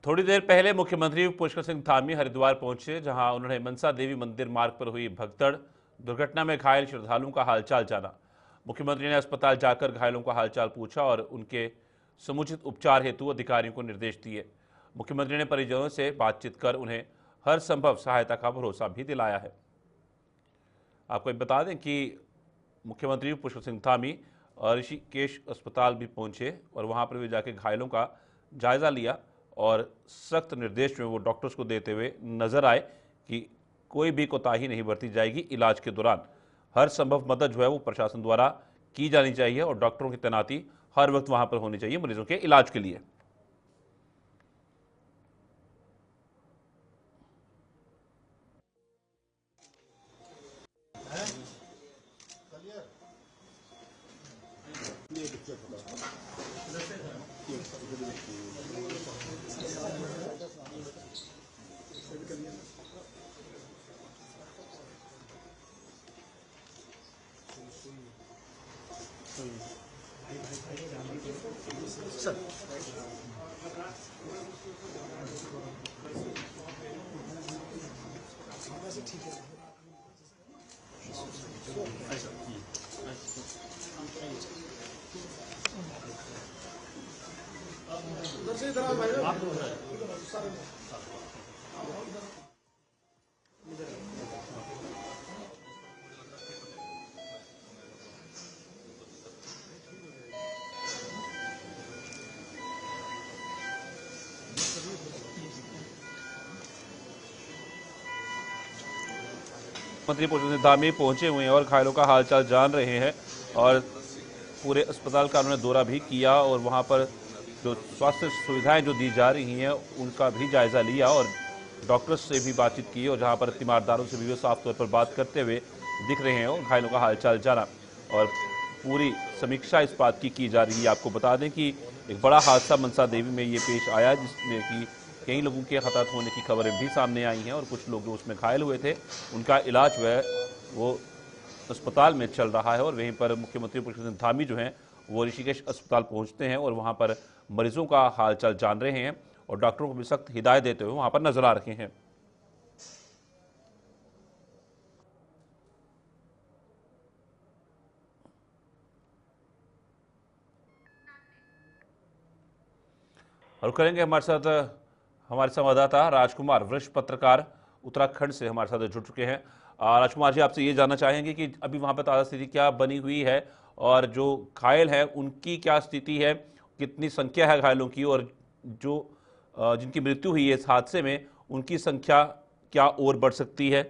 थोड़ी देर पहले मुख्यमंत्री पुष्कर सिंह धामी हरिद्वार पहुंचे, जहां उन्होंने मनसा देवी मंदिर मार्ग पर हुई भगदड़ दुर्घटना में घायल श्रद्धालुओं का हालचाल जाना। मुख्यमंत्री ने अस्पताल जाकर घायलों का हालचाल पूछा और उनके समुचित उपचार हेतु अधिकारियों को निर्देश दिए। मुख्यमंत्री ने परिजनों से बातचीत कर उन्हें हर संभव सहायता का भरोसा भी दिलाया है। आपको बता दें कि मुख्यमंत्री पुष्कर सिंह धामी ऋषिकेश अस्पताल भी पहुंचे और वहां पर भी जाकर घायलों का जायजा लिया और सख्त निर्देश में वो डॉक्टर्स को देते हुए नजर आए कि कोई भी कोताही नहीं बरती जाएगी। इलाज के दौरान हर संभव मदद जो है वो प्रशासन द्वारा की जानी चाहिए और डॉक्टरों की तैनाती हर वक्त वहां पर होनी चाहिए मरीजों के इलाज के लिए। मंत्री पुष्कर सिंह धामी पहुंचे हुए हैं और घायलों का हालचाल जान रहे हैं और पूरे अस्पताल का उन्होंने दौरा भी किया और वहां पर जो स्वास्थ्य सुविधाएं जो दी जा रही हैं उनका भी जायजा लिया और डॉक्टर्स से भी बातचीत की और जहां पर तीमारदारों से भी वो साफ तौर पर बात करते हुए दिख रहे हैं और घायलों का हालचाल जाना और पूरी समीक्षा इस बात की जा रही है। आपको बता दें कि एक बड़ा हादसा मनसा देवी में ये पेश आया जिसमें कि कई लोगों के हताहत होने की खबरें भी सामने आई हैं और कुछ लोग जो उसमें घायल हुए थे उनका इलाज वह वो अस्पताल में चल रहा है और वहीं पर मुख्यमंत्री पुष्कर सिंह धामी जो हैं वो ऋषिकेश अस्पताल पहुंचते हैं और वहां पर मरीजों का हालचाल जान रहे हैं और डॉक्टरों को भी सख्त हिदायत देते हुए वहां पर नजर आ रहे हैं। और करेंगे हमारे संवाददाता राजकुमार, वरिष्ठ पत्रकार उत्तराखंड से हमारे साथ जुड़ चुके हैं। राजकुमार जी, आपसे ये जानना चाहेंगे कि अभी वहां पर ताज़ा स्थिति क्या बनी हुई है और जो घायल है उनकी क्या स्थिति है, कितनी संख्या है घायलों की और जो जिनकी मृत्यु हुई है इस हादसे में उनकी संख्या क्या और बढ़ सकती है?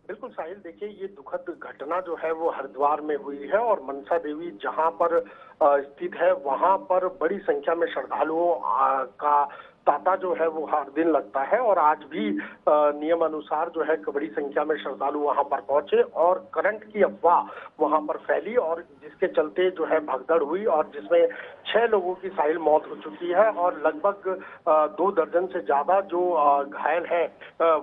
बिल्कुल साहिल, देखिए ये दुखद घटना जो है वो हरिद्वार में हुई है और मनसा देवी जहां पर स्थित है वहां पर बड़ी संख्या में श्रद्धालुओं का तांता जो है वो हर दिन लगता है और आज भी नियम अनुसार जो है बड़ी संख्या में श्रद्धालु वहां पर पहुंचे और करंट की अफवाह वहां पर फैली और जिसके चलते जो है भगदड़ हुई और जिसमें 6 लोगों की साहिल मौत हो चुकी है और लगभग 2 दर्जन से ज्यादा जो घायल है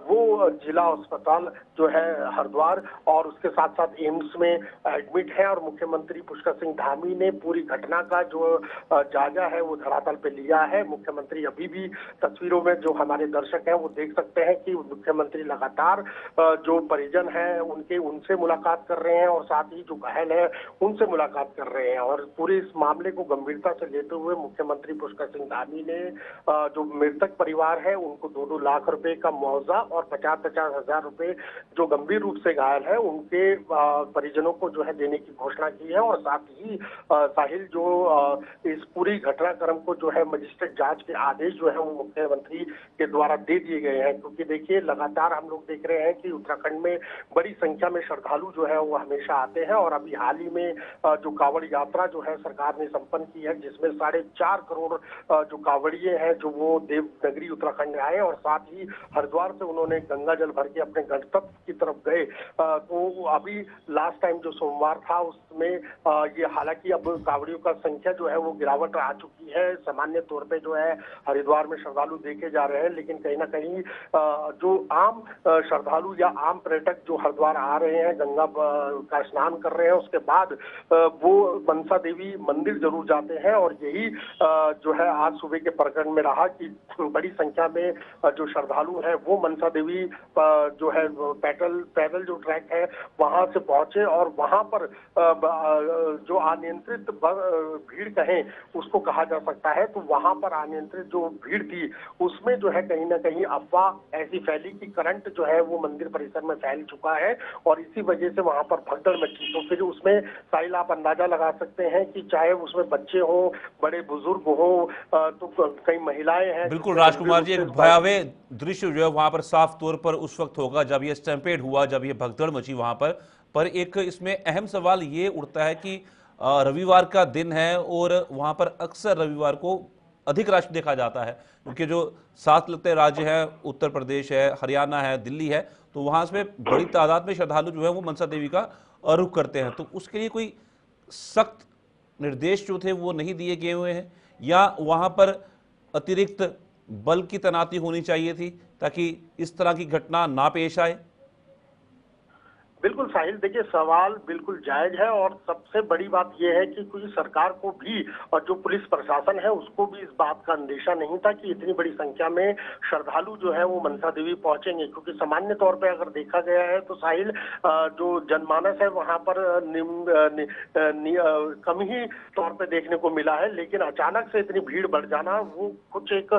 वो जिला अस्पताल जो है हरिद्वार और उसके साथ साथ एम्स में एडमिट है और मुख्यमंत्री पुष्कर सिंह धामी ने पूरी घटना का जो जायजा है वो धरातल पे लिया है। मुख्यमंत्री अभी भी तस्वीरों में जो हमारे दर्शक हैं वो देख सकते हैं कि मुख्यमंत्री लगातार जो परिजन हैं उनसे मुलाकात कर रहे हैं और साथ ही जो घायल है उनसे मुलाकात कर रहे हैं और पूरे इस मामले को गंभीरता से लेते हुए मुख्यमंत्री पुष्कर सिंह धामी ने जो मृतक परिवार है उनको 2-2 लाख रुपए का मुआवजा और 50-50 हजार रुपए जो गंभीर रूप से घायल है उनके परिजनों को जो है देने की घोषणा की है और साथ ही साहिल जो इस पूरी घटनाक्रम को जो है मजिस्ट्रेट जांच के आदेश जो है वो मुख्यमंत्री के द्वारा दे दिए गए हैं क्योंकि देखिए लगातार हम लोग देख रहे हैं कि उत्तराखंड में बड़ी संख्या में श्रद्धालु जो है वो हमेशा आते हैं और अभी हाल ही में जो कांवड़ यात्रा जो है सरकार ने संपन्न की है जिसमें 4.5 करोड़ जो कांवड़िए हैं जो वो देवनगरी उत्तराखंड में आए और साथ ही हरिद्वार से उन्होंने गंगा जल भर के अपने गंतव्य की तरफ गए। तो अभी लास्ट टाइम जो सोमवार था उसमें ये हालांकि अब कांवड़ियों का संख्या जो है वो गिरावट आ चुकी है। सामान्य तौर पे जो है हरिद्वार में श्रद्धालु देखे जा रहे हैं, लेकिन कहीं ना कहीं जो आम श्रद्धालु या आम पर्यटक जो हरिद्वार आ रहे हैं, गंगा का स्नान कर रहे हैं, उसके बाद वो मनसा देवी मंदिर जरूर जाते हैं। और यही जो है आज सुबह के प्रकरण में रहा कि बड़ी संख्या में जो श्रद्धालु हैं वो मनसा देवी जो है पैदल जो ट्रैक है वहां से पहुंचे, और वहां पर जो अनियंत्रित भीड़ कहें उसको कहा जा सकता है, तो वहां पर अनियंत्रित जो भीड़ थी उसमें जो है कहीं ना कहीं अफवाह ऐसी फैली कि करंट जो है वो मंदिर परिसर में फैल चुका है, और इसी वजह से वहां पर भगदड़ मची। तो फिर उसमें साहिल आप अंदाजा लगा सकते हैं कि चाहे उसमें बच्चे हो, बड़े बुजुर्ग हो, तो कई महिलाएं हैं। बिल्कुल राजकुमार जी, एक भयावह दृश्य जो है वहां पर साफ तौर पर उस वक्त होगा जब ये स्टैम्पेड हुआ, जब ये भगदड़ मची वहां पर एक इसमें अहम सवाल ये उठता है कि रविवार का दिन है और वहां पर अक्सर रविवार को अधिक रश देखा जाता है, क्योंकि जो साथ लगते राज्य हैं, उत्तर प्रदेश है, हरियाणा है, दिल्ली है, तो वहां से बड़ी तादाद में श्रद्धालु जो है वो मनसा देवी का रुख करते हैं। तो उसके लिए कोई सख्त निर्देश जो थे वो नहीं दिए गए हुए हैं, या वहां पर अतिरिक्त बल की तैनाती होनी चाहिए थी ताकि इस तरह की घटना ना पेश आए? बिल्कुल साहिल, देखिए सवाल बिल्कुल जायज है, और सबसे बड़ी बात यह है कि कोई सरकार को भी और जो पुलिस प्रशासन है उसको भी इस बात का अंदेशा नहीं था कि इतनी बड़ी संख्या में श्रद्धालु जो है वो मनसा देवी पहुंचेंगे। क्योंकि सामान्य तौर पे अगर देखा गया है तो साहिल, जो जनमानस है वहां पर कम ही तौर पे देखने को मिला है, लेकिन अचानक से इतनी भीड़ बढ़ जाना वो कुछ एक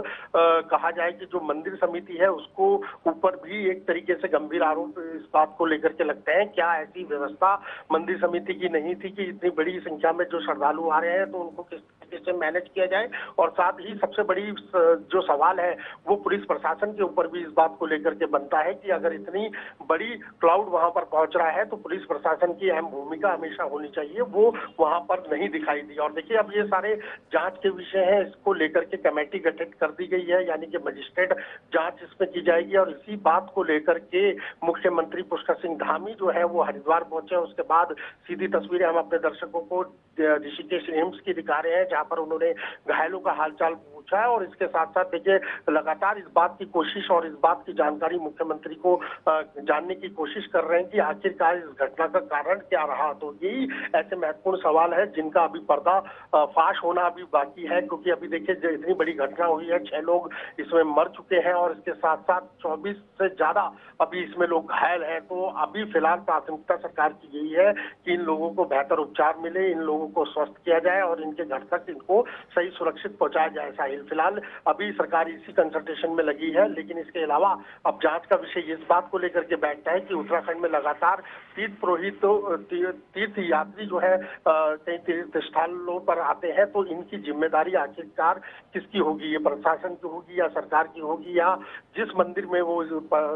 कहा जाए कि जो मंदिर समिति है उसको ऊपर भी एक तरीके से गंभीर आरोप इस बात को लेकर के लगता है। क्या ऐसी व्यवस्था मंदिर समिति की नहीं थी कि इतनी बड़ी संख्या में जो श्रद्धालु आ रहे हैं तो उनको किस तरीके से मैनेज किया जाए? और साथ ही सबसे बड़ी जो सवाल है वो पुलिस प्रशासन के ऊपर भी इस बात को लेकर के बनता है कि अगर इतनी बड़ी क्राउड वहां पर पहुंच रहा है तो पुलिस प्रशासन की अहम भूमिका हमेशा होनी चाहिए, वो वहां पर नहीं दिखाई दी। और देखिए अब ये सारे जांच के विषय हैं, इसको लेकर के कमेटी गठित कर दी गई है, यानी कि मजिस्ट्रेट जांच इसमें की जाएगी। और इसी बात को लेकर के मुख्यमंत्री पुष्कर सिंह धामी जो है वो हरिद्वार पहुंचे। उसके बाद सीधी तस्वीरें हम अपने दर्शकों को ऋषिकेश एम्स की दिखा रहे हैं, जहां पर उन्होंने घायलों का हालचाल पूछा है। और इसके साथ साथ देखिए लगातार इस बात की कोशिश और इस बात की जानकारी मुख्यमंत्री को जानने की कोशिश कर रहे हैं कि आखिरकार इस घटना का कारण क्या रहा। तो यही ऐसे महत्वपूर्ण सवाल है जिनका अभी पर्दा फाश होना अभी बाकी है, क्योंकि अभी देखिए इतनी बड़ी घटना हुई है, 6 लोग इसमें मर चुके हैं और इसके साथ साथ 24 से ज्यादा अभी इसमें लोग घायल हैं। तो अभी फिलहाल प्राथमिकता सरकार की यही है कि इन लोगों को बेहतर उपचार मिले, इन लोगों को स्वस्थ किया जाए और इनके घर तक इनको सही सुरक्षित पहुंचाया जाए। साहिल, फिलहाल अभी सरकार इसी कंसल्टेशन में लगी है, लेकिन इसके अलावा अब जांच का विषय इस बात को लेकर के बैठता है कि उत्तराखंड में लगातार तीर्थ यात्री जो है कई तीर्थ स्थलों पर आते हैं, तो इनकी जिम्मेदारी आखिरकार किसकी होगी? ये प्रशासन की होगी या सरकार की होगी, या जिस मंदिर में वो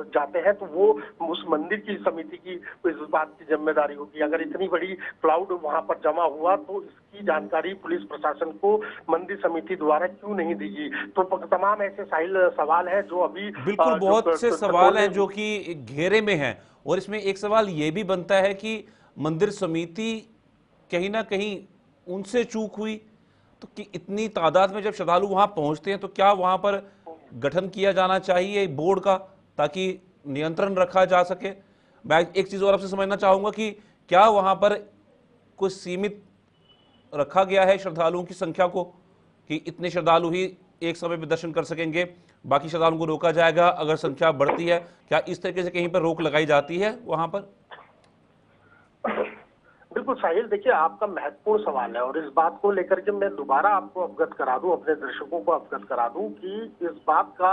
जाते हैं तो वो उस मंदिर की समिति की इस बात की जिम्मेदारी होगी? अगर इतनी बड़ी क्राउड वहां पर जमा हुआ तो इसकी जानकारी पुलिस प्रशासन को मंदिर समिति द्वारा क्यों नहीं दी गई? तो तमाम ऐसे साहिल सवाल है जो अभी बिल्कुल बहुत से सवाल हैं जो कि घेरे में हैं। और इसमें एक सवाल ये भी बनता है कि मंदिर समिति कहीं ना कहीं उनसे चूक हुई, तो कि इतनी तादाद में जब श्रद्धालु वहां पहुंचते हैं तो क्या वहां पर गठन किया जाना चाहिए बोर्ड का ताकि नियंत्रण रखा जा सके? मैं एक चीज और आपसे समझना चाहूंगा कि क्या वहां पर कुछ सीमित रखा गया है श्रद्धालुओं की संख्या को, कि इतने श्रद्धालु ही एक समय में दर्शन कर सकेंगे, बाकी श्रद्धालुओं को रोका जाएगा अगर संख्या बढ़ती है? क्या इस तरीके से कहीं पर रोक लगाई जाती है वहां पर? बिल्कुल साहिल, देखिए आपका महत्वपूर्ण सवाल है और इस बात को लेकर के मैं दोबारा आपको अवगत करा दूं, अपने दर्शकों को अवगत करा दूं कि इस बात का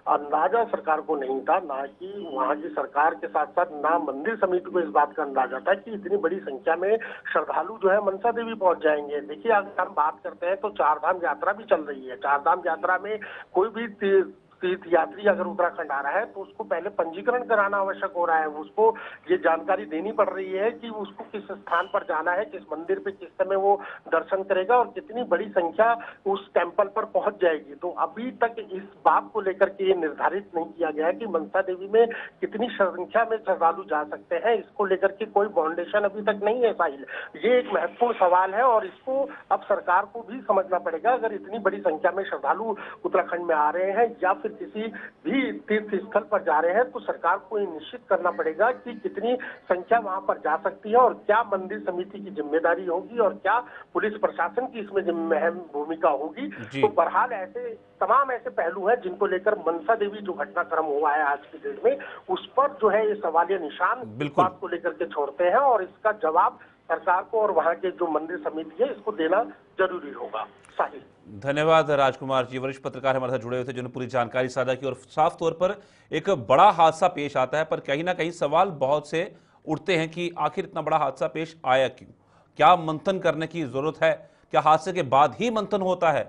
अंदाजा सरकार को नहीं था, ना कि वहां की सरकार के साथ साथ ना मंदिर समिति को इस बात का अंदाजा था कि इतनी बड़ी संख्या में श्रद्धालु जो है मनसा देवी पहुंच जाएंगे। देखिए अगर हम बात करते हैं तो 4 धाम यात्रा भी चल रही है। 4 धाम यात्रा में कोई भी तीर्थयात्री अगर उत्तराखंड आ रहा है तो उसको पहले पंजीकरण कराना आवश्यक हो रहा है। उसको ये जानकारी देनी पड़ रही है कि उसको किस स्थान पर जाना है, किस मंदिर पे किस समय वो दर्शन करेगा और कितनी बड़ी संख्या उस टेम्पल पर पहुंच जाएगी। तो अभी तक इस बात को लेकर के ये निर्धारित नहीं किया गया है कि मनसा देवी में कितनी संख्या में श्रद्धालु जा सकते हैं। इसको लेकर के कोई फाउंडेशन अभी तक नहीं है साहिल। ये एक महत्वपूर्ण सवाल है और इसको अब सरकार को भी समझना पड़ेगा। अगर इतनी बड़ी संख्या में श्रद्धालु उत्तराखंड में आ रहे हैं या फिर किसी भी तीर्थ स्थल पर जा रहे हैं तो सरकार को ये निश्चित करना पड़ेगा कि कितनी संख्या वहां पर जा सकती है और क्या मंदिर समिति की जिम्मेदारी होगी और क्या पुलिस प्रशासन की इसमें अहम भूमिका होगी। तो बहरहाल ऐसे तमाम ऐसे पहलू हैं जिनको लेकर मनसा देवी जो घटनाक्रम हुआ है आज की डेट में उस पर जो है ये सवालिया निशान बात को लेकर के छोड़ते हैं और इसका जवाब सरकार को और वहां के जो मंदिर समिति है इसको देना जरूरी होगा। साहिल, धन्यवाद राजकुमार जी, वरिष्ठ पत्रकार हमारे साथ जुड़े हुए थे जिन्होंने पूरी जानकारी साझा की। और साफ तौर पर एक बड़ा हादसा पेश आता है पर कहीं ना कहीं सवाल बहुत से उठते हैं कि आखिर इतना बड़ा हादसा पेश आया क्यों, क्या मंथन करने की जरूरत है, क्या हादसे के बाद ही मंथन होता है।